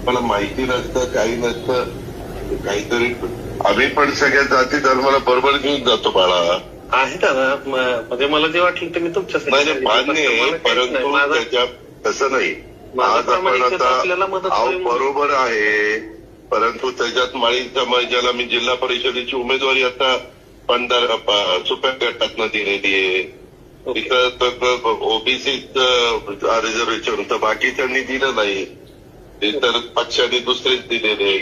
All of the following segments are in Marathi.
मला माहिती नसतं, काही नसतं, काहीतरी आम्ही पण सगळ्या जाती धर्माला बरोबर घेऊन जातो बाळा. आहे दादा, म्हणजे मला जे वाटलं ते मी तुमच्यासाठी नाही मान्य आहे, परंतु त्याच्यात तसं नाही. आज आपण आता बरोबर आहे, परंतु त्याच्यात माळी समाजाला मी जिल्हा परिषदेची उमेदवारी आता 15 सुप्या गटातनं दिलेली आहे. तिथं ओबीसीच रिझर्वेशन होतं, बाकीच्यांनी दिलं नाही. ते तर पक्षाने दुसरेच दिलेले,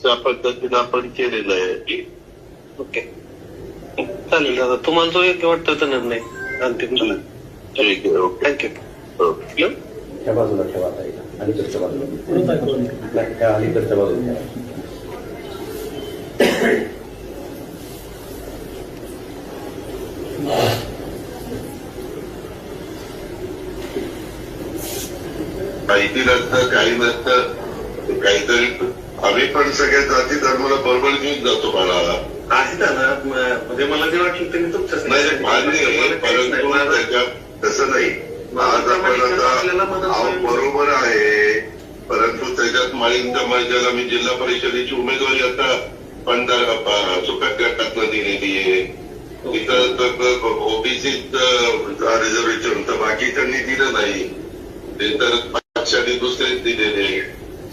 त्या पद्धतीनं आपण केलेलं आहे. ओके, चालेल दादा, तुम्हाला जो योग्य वाटतं तो निर्णय अंतिम झाला. ठीक आहे, ओके, थँक्यू. त्या बाजूला ठेवा, अलीकडच्या बाजूला, त्या अलीकडच्या बाजूला ठेवा. माहिती नसतं, काही नसतं, काहीतरी आम्ही पण सगळ्या जाती धर्माला बरोबर घेऊन जातो बाळा. आहे दादा, म्हणजे मला जे वाटलं ते मी तुमच्यासाठी नाही मान्य आहे, परंतु त्याच्यात तसं नाही. आज आपण आता बरोबर आहे, परंतु त्याच्यात माळी समाजाला मी जिल्हा परिषदेची उमेदवारी आता 15 सुप्या गटातनं दिलेली आहे. तिथं ओबीसीच रिझर्वेशन होतं, बाकीच्यांनी दिलं नाही. ते तर पक्षाने दुसरेच दिलेले,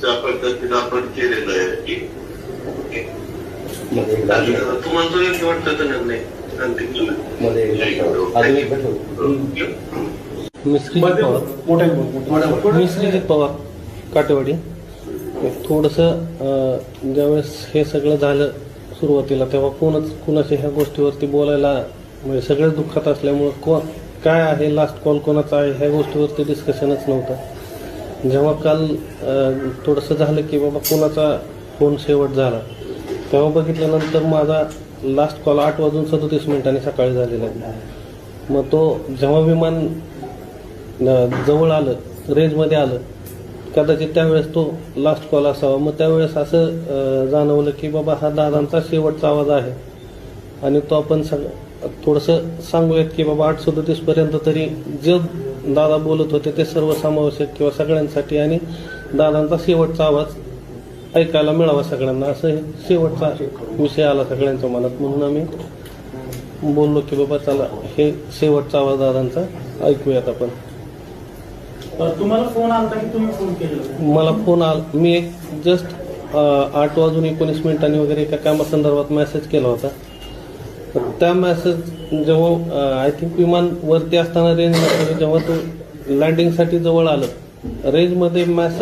त्या पद्धतीनं आपण केलेलं आहे. तुम्हाला जो योग्य वाटतं तो निर्णय अंतिम झाला. श्रीजित पवार, काटेवाडी. थोडंसं ज्यावेळेस हे सगळं झालं सुरुवातीला, तेव्हा कुणाच्या ह्या गोष्टीवरती बोलायला म्हणजे सगळेच दुःखात असल्यामुळं काय आहे, लास्ट कॉल कोणाचा आहे ह्या गोष्टीवरती डिस्कशनच नव्हतं. जेव्हा काल थोडंसं झालं की बाबा कोणाचा फोन शेवट झाला, तेव्हा बघितल्यानंतर माझा लास्ट कॉल 8:37 सकाळी झालेला आहे. मग तो जेव्हा विमान जवळ आलं, रेंजमध्ये आलं, कदाचित त्यावेळेस तो लास्ट कॉल असावा. मग त्यावेळेस असं जाणवलं की बाबा हा दादांचा शेवटचा आवाज आहे आणि तो आपण थोडंसं सांगूयात की बाबा 8:37 पर्यंत तरी जे दादा बोलत होते ते सर्वसमावेशक किंवा सगळ्यांसाठी आणि दादांचा शेवटचा आवाज ऐकायला मिळावा सगळ्यांना, असं शेवटचा विषय आला सगळ्यांच्या मनात. म्हणून आम्ही बोललो की बाबा चला हे शेवटचा आवाज दादांचा ऐकूयात आपण. तुम्हाला फोन आला की तुम्ही फोन केला? मला फोन आला, मी एक जस्ट 8:19 वगैरे एका कामासंदर्भात मेसेज केला होता. त्या मेसेज जेव्हा आय थिंक विमान वरती असताना रेंजमध्ये जेव्हा तो लँडिंगसाठी जवळ आलं, रेंजमध्ये मेसेज